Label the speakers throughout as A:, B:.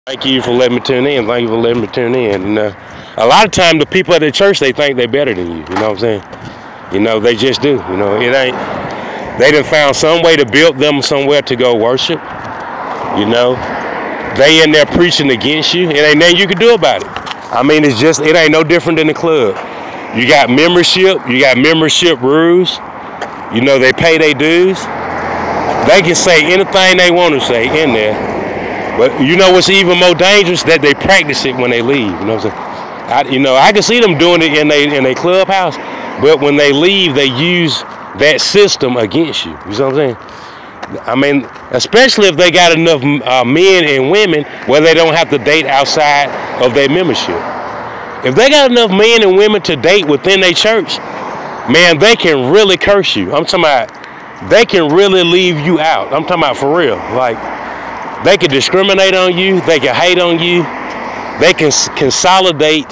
A: Thank you for letting me tune in. Thank you for letting me tune in. And, a lot of times the people at the church, they think they're better than you. You know what I'm saying? You know, they just do. You know, it ain't. They done found some way to build them somewhere to go worship. You know, they in there preaching against you. It ain't nothing you can do about it. I mean, it ain't no different than the club. You got membership. You got membership rules. You know, they pay their dues. They can say anything they want to say in there. But you know what's even more dangerous? That they practice it when they leave. You know what I'm saying? I can see them doing it in a clubhouse, but when they leave, they use that system against you. You know what I'm saying? I mean, especially if they got enough men and women where they don't have to date outside of their membership. If they got enough men and women to date within their church, man, they can really curse you. I'm talking about, they can really leave you out. I'm talking about for real. Like, they can discriminate on you. They can hate on you. They can consolidate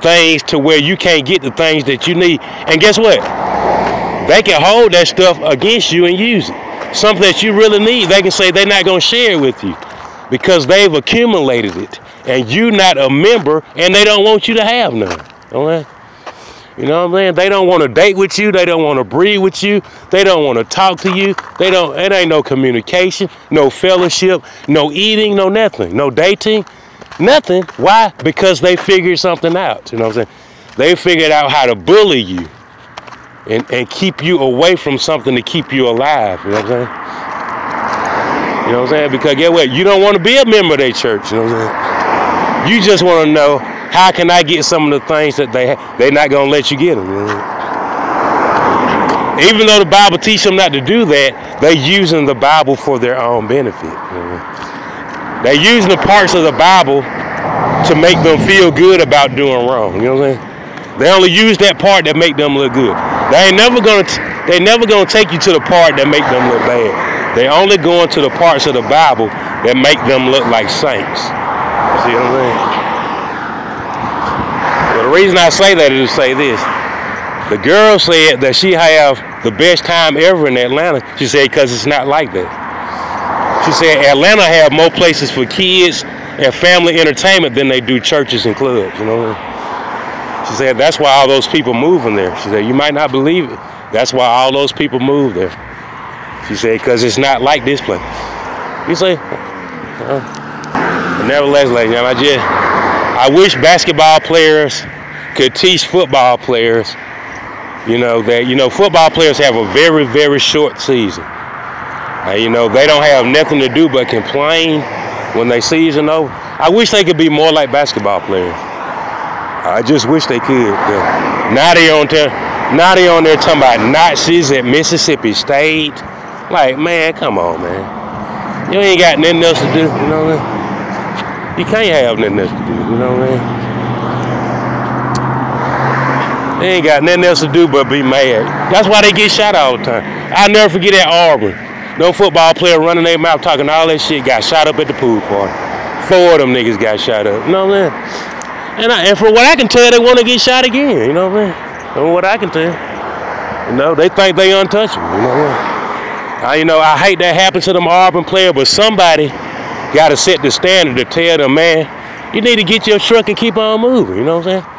A: things to where you can't get the things that you need. And guess what? They can hold that stuff against you and use it. Something that you really need, they can say they're not going to share it with you because they've accumulated it. And you not a member, and they don't want you to have none. Okay? You know what I'm saying? They don't want to date with you. They don't want to breed with you. They don't want to talk to you. It ain't no communication, no fellowship, no eating, no nothing, no dating, nothing. Why? Because they figured something out. You know what I'm saying? They figured out how to bully you and keep you away from something to keep you alive. You know what I'm saying? You know what I'm saying? Because get what? You don't want to be a member of their church. You know what I'm saying? You just want to know, how can I get some of the things that they're not going to let you get them? You know? Even though the Bible teaches them not to do that, they're using the Bible for their own benefit. You know? They're using the parts of the Bible to make them feel good about doing wrong. You know what I'm saying? They only use that part that make them look good. They never gonna take you to the part that make them look bad. They only going to the parts of the Bible that make them look like saints. See what I'm saying? The reason I say that is to say this. The girl said that she have the best time ever in Atlanta. She said because it's not like that. She said Atlanta have more places for kids and family entertainment than they do churches and clubs. You know. She said that's why all those people move in there. She said you might not believe it. That's why all those people move there. She said because it's not like this place. You say, nevertheless, ladies and gentlemen, I wish basketball players could teach football players, that football players have a very, very short season. They don't have nothing to do but complain when they season over. I wish they could be more like basketball players. I just wish they could. Now they on there talking about Nazis at Mississippi State. Like, man, come on, man. You ain't got nothing else to do, you know what I mean? You can't have nothing else to do, you know what I mean? They ain't got nothing else to do but be mad. That's why they get shot all the time. I'll never forget at Auburn. No football player running their mouth talking all that shit got shot up at the pool party. 4 of them niggas got shot up. You know what I mean? And from what I can tell, they want to get shot again. You know what I mean? From what I can tell. They think they untouchable. You know what I mean? I hate that happened to them Auburn player, but somebody got to set the standard to tell them, man, you need to get your truck and keep on moving. You know what I'm saying?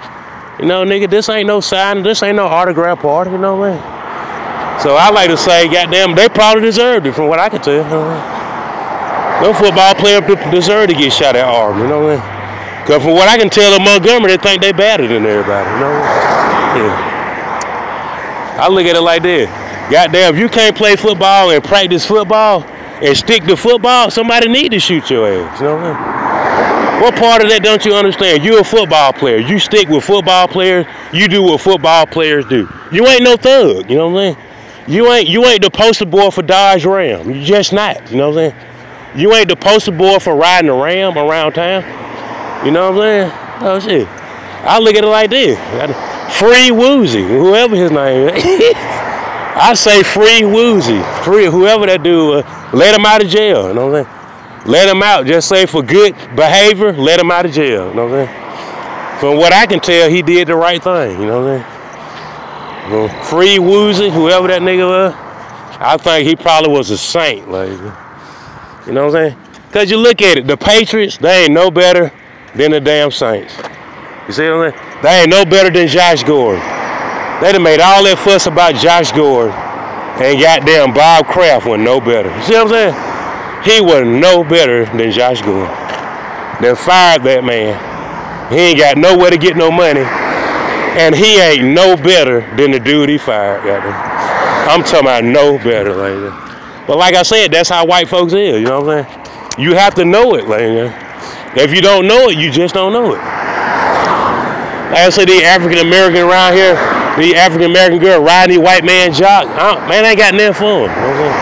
A: Nigga, this ain't no signing. This ain't no autograph party. You know what I mean? So I like to say, goddamn, they probably deserved it from what I can tell. You know what I mean? No football player deserve to get shot at Auburn. You know what I mean? Because from what I can tell of Montgomery, they think they better than everybody. You know what I mean? Yeah. I look at it like this. Goddamn, if you can't play football and practice football and stick to football, somebody need to shoot your ass. You know what I mean? What part of that don't you understand? You're a football player. You stick with football players. You do what football players do. You ain't no thug. You know what I'm saying? You ain't the poster boy for Dodge Ram. You just not. You know what I'm saying? You ain't the poster boy for riding a Ram around town. You know what I'm saying? Oh shit. I look at it like this. Free Woozy, whoever his name is. I say free Woozy. Free whoever that dude, let him out of jail. You know what I'm saying? Let him out. Just say for good behavior, let him out of jail. You know what I'm saying? From what I can tell, he did the right thing. You know what I'm saying? Well, free Woozy, whoever that nigga was, I think he probably was a saint. Like, you know what I'm saying? Because you look at it, the Patriots, they ain't no better than the damn Saints. You see what I'm saying? They ain't no better than Josh Gordon. They done made all that fuss about Josh Gordon, and goddamn Bob Kraft wasn't no better. You see what I'm saying? He was no better than Josh Gordon. They fired that man. He ain't got nowhere to get no money, and he ain't no better than the dude he fired. Goddamn. I'm talking about no better like that. But like I said, that's how white folks is. You know what I'm saying? You have to know it, like that. If you don't know it, you just don't know it. Like I said, the African American around here, the African American girl riding the white man jock, man, I ain't got nothing for him. You know what I'm saying?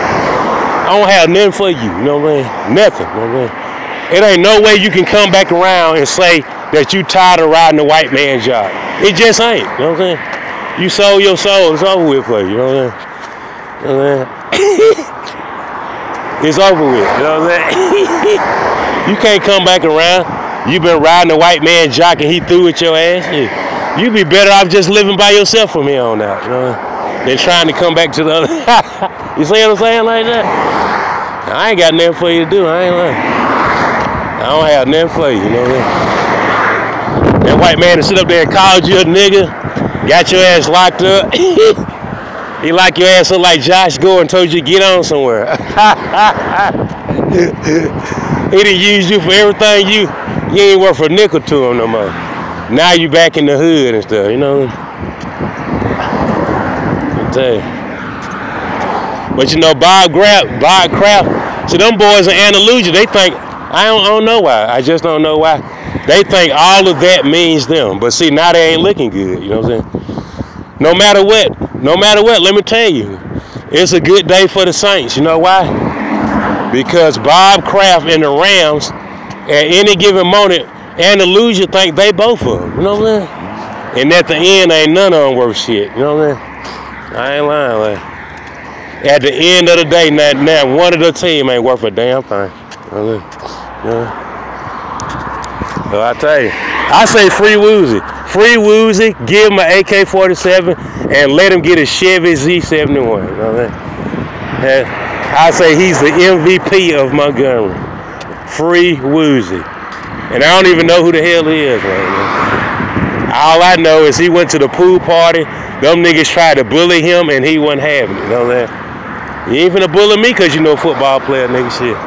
A: I don't have nothing for you. You know what I'm saying? Nothing. You know what I'm saying? It ain't no way you can come back around and say that you tired of riding the white man jock. It just ain't. You know what I'm saying? You sold your soul. It's over with for you. You know what I'm saying? You know what I'm saying? It's over with. You know what I'm saying? You can't come back around. You been riding the white man jock and he threw at your ass. You be better off just living by yourself from here on out, you know, than trying to come back to the other. You see what I'm saying like that? I ain't got nothing for you to do. I ain't lying. I don't have nothing for you, you know what I'm saying? That white man that sit up there and called you a nigga, got your ass locked up. He locked your ass up like Josh Gordon told you to get on somewhere. He done used you for everything you ain't worth a nickel to him no more. Now you back in the hood and stuff, you know. I tell you. But you know, Bob Kraft, see them boys in Andalusia, they think, I don't know why. I just don't know why. They think all of that means them. But see, now they ain't looking good, you know what I'm saying? No matter what, let me tell you, it's a good day for the Saints. You know why? Because Bob Kraft and the Rams, at any given moment, Andalusia think they both of them. You know what I'm saying? And at the end, ain't none of them worth shit. You know what I'm saying? I ain't lying. Like, at the end of the day, now one of the team ain't worth a damn thing. You know what I'm saying? So I tell you, I say free Woozy. Free Woozy, give him an AK-47 and let him get a Chevy Z71. You know what I'm saying? I say he's the MVP of Montgomery. Free Woozy. And I don't even know who the hell he is right now. All I know is he went to the pool party. Them niggas tried to bully him and he wasn't having it. You know what I'm saying? You ain't finna bully me because you know football player, nigga shit.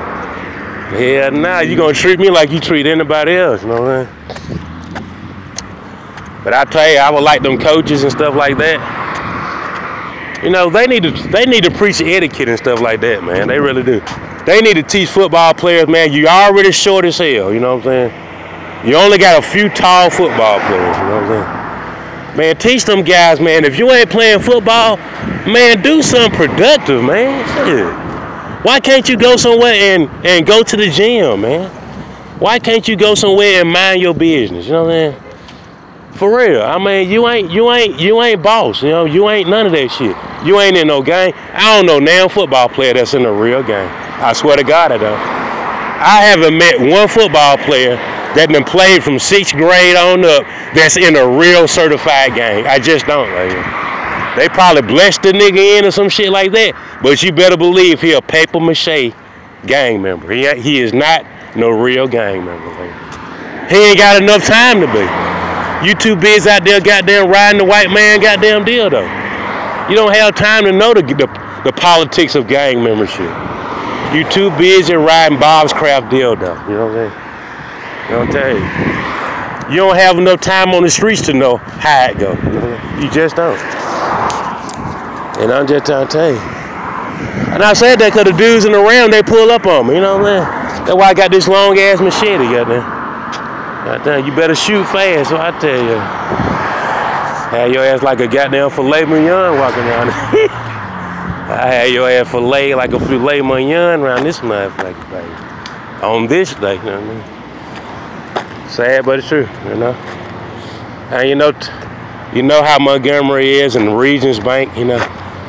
A: Yeah, nah, you gonna treat me like you treat anybody else, you know what I'm saying? But I tell you, I would like them coaches and stuff like that. You know, they need to preach etiquette and stuff like that, man. They really do. They need to teach football players, man, you already short as hell, you know what I'm saying? You only got a few tall football players, you know what I'm saying? Man, teach them guys, man, if you ain't playing football, man, do something productive, man. Shit. Why can't you go somewhere and go to the gym, man? Why can't you go somewhere and mind your business, you know what I'm saying? For real, I mean, you ain't boss, you know, you ain't none of that shit. You ain't in no game. I don't know now football player that's in a real game. I swear to God I don't. I haven't met one football player that done played from 6th grade on up that's in a real certified game. I just don't, like, they probably blessed the nigga in or some shit like that, but you better believe he a paper mache gang member. He is not no real gang member. Like. He ain't got enough time to be. You too busy out there goddamn riding the white man goddamn deal though. You don't have time to know the politics of gang membership. You too busy riding Bob's Kraft dildo. You know what I'm saying? You know what I'm telling you? You don't have enough time on the streets to know how it goes. You just don't. And I'm just trying to tell you. And I said that because the dudes in the round, they pull up on me. You know what I'm saying? That's why I got this long ass machete, goddamn. You better shoot fast, so I tell you. Have your ass like a goddamn filet mignon walking around. I had your ass filet like a filet mignon around this motherfucker, baby. On this day, you know what I mean? Sad, but it's true, you know. And you know how Montgomery is and Regions Bank, you know.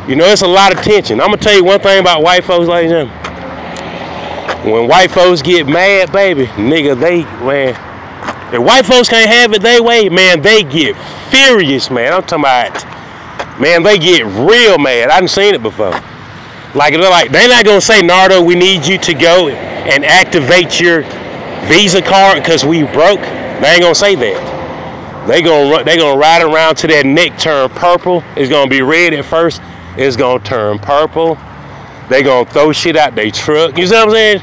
A: You know, it's a lot of tension. I'm gonna tell you one thing about white folks, ladies and gentlemen. When white folks get mad, baby, nigga, man. If white folks can't have it their way, man, they get furious, man. I'm talking about, man, they get real mad. I done seen it before. Like, they're not gonna say, Nardo, we need you to go and activate your Visa card because we broke, they ain't gonna say that. They gonna ride around to that neck turn purple. It's gonna be red at first. It's gonna turn purple. They gonna throw shit out their truck. You see what I'm saying?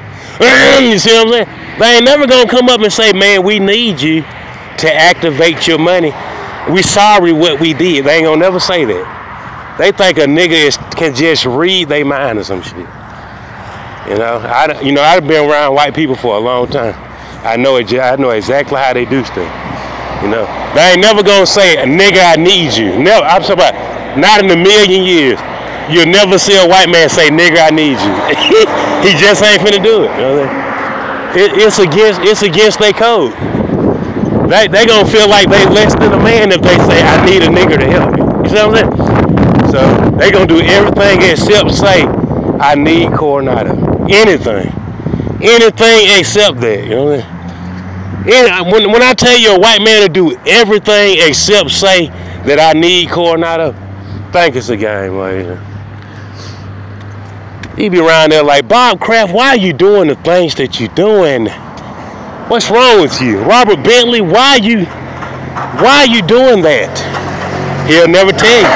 A: You see what I'm saying? They ain't never gonna come up and say, man, we need you to activate your money. We sorry what we did. They ain't gonna never say that. They think a nigga can just read their mind or some shit. You know, I've been around white people for a long time. I know exactly how they do stuff. You know, they ain't never gonna say, nigga, I need you. Never. I'm talking about, not in a million years. You'll never see a white man say, nigga, I need you. He just ain't finna do it. You know what I'm saying? It's against their code. They gonna feel like they less than a man if they say, I need a nigga to help me. You see what I'm saying? So they gonna do everything except say, I need Coronado. Anything except that. You know what I'm saying? When I tell you a white man to do everything except say that I need Coronado, think it's a game, like. He be around there like, Bob Kraft, why are you doing the things that you're doing? What's wrong with you? Robert Bentley, why are you doing that? He'll never tell you.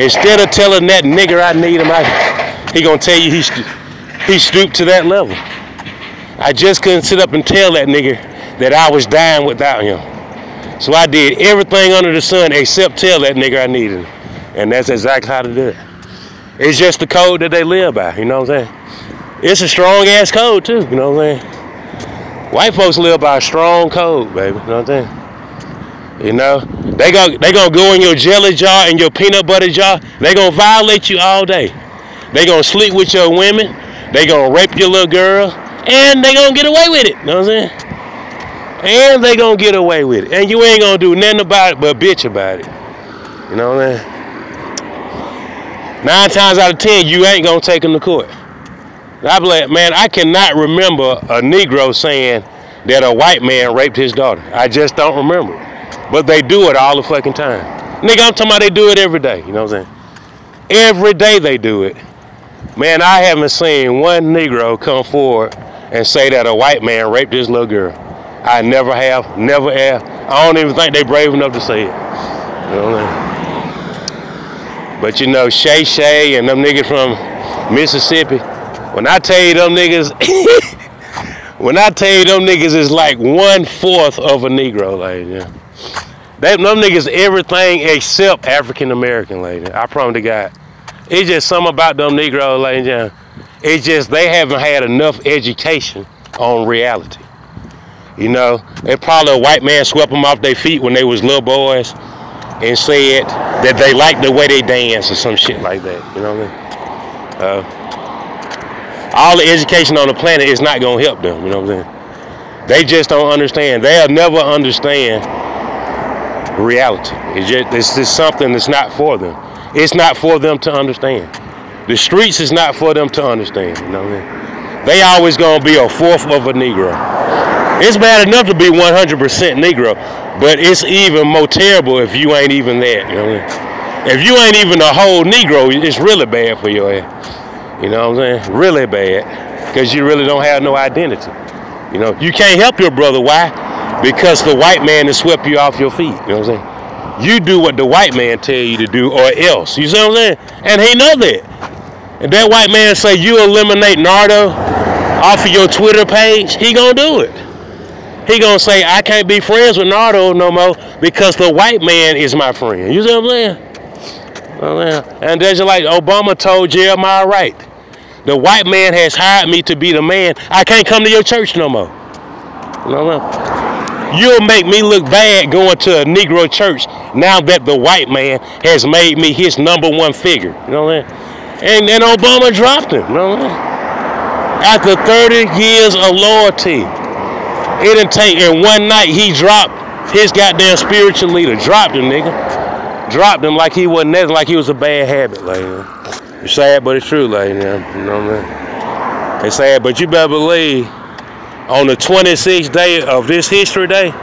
A: Instead of telling that nigger I need him, he gonna tell you he stooped to that level. I just couldn't sit up and tell that nigger that I was dying without him. So I did everything under the sun except tell that nigger I needed him. And that's exactly how to do it. It's just the code that they live by, you know what I'm saying? It's a strong ass code too, you know what I'm saying? White folks live by a strong code, baby, you know what I'm saying? You know, they gonna go in your jelly jar and your peanut butter jar. They gonna violate you all day. They gonna sleep with your women. They gonna rape your little girl, and they gonna get away with it. You know what I'm saying? And they gonna get away with it, and you ain't gonna do nothing about it but bitch about it. You know what I'm saying? 9 times out of 10, you ain't gonna take them to court. I be like, man, I cannot remember a Negro saying that a white man raped his daughter. I just don't remember. But they do it all the fucking time. Nigga, I'm talking about they do it every day. You know what I'm saying? Every day they do it. Man, I haven't seen one Negro come forward and say that a white man raped his little girl. I never have, never have. I don't even think they brave enough to say it. You know what I'm saying? But you know, Shay Shay and them niggas from Mississippi, when I tell you them niggas, is like 1/4 of a Negro, like, yeah. Them niggas everything except African American, like, I promise to God. It's just something about them Negroes, like, yeah. It's just they haven't had enough education on reality. You know, it probably a white man swept them off their feet when they was little boys and said that they liked the way they dance or some shit like that. You know what I mean? All the education on the planet is not gonna help them. You know what I'm saying? They just don't understand. They'll never understand reality. It's just something that's not for them. It's not for them to understand. The streets is not for them to understand. You know what I mean? They always gonna be 1/4 of a Negro. It's bad enough to be 100% Negro, but it's even more terrible if you ain't even that. You know what I mean? If you ain't even a whole Negro, it's really bad for your ass. You know what I'm saying? Really bad, because you really don't have no identity. You know, you can't help your brother. Why? Because the white man has swept you off your feet. You know what I'm saying? You do what the white man tell you to do, or else. You see what I'm saying? And he know that. And that white man say you eliminate Nardo off of your Twitter page, he gonna do it. He gonna say, I can't be friends with Nardo no more because the white man is my friend. You see what I'm saying? And that's just like Obama told Jeremiah Wright. The white man has hired me to be the man. I can't come to your church no more. You know what I'm saying? You'll make me look bad going to a Negro church now that the white man has made me his #1 figure. You know what I'm saying? And Obama dropped him. You know what I'm saying? After 30 years of loyalty, it didn't take, in one night he dropped his goddamn spiritual leader. Dropped him, nigga. Dropped him like he wasn't nothing, like he was a bad habit. Like, it's sad, but it's true, like, you know what I mean? It's sad, but you better believe on the 26th day of this history day,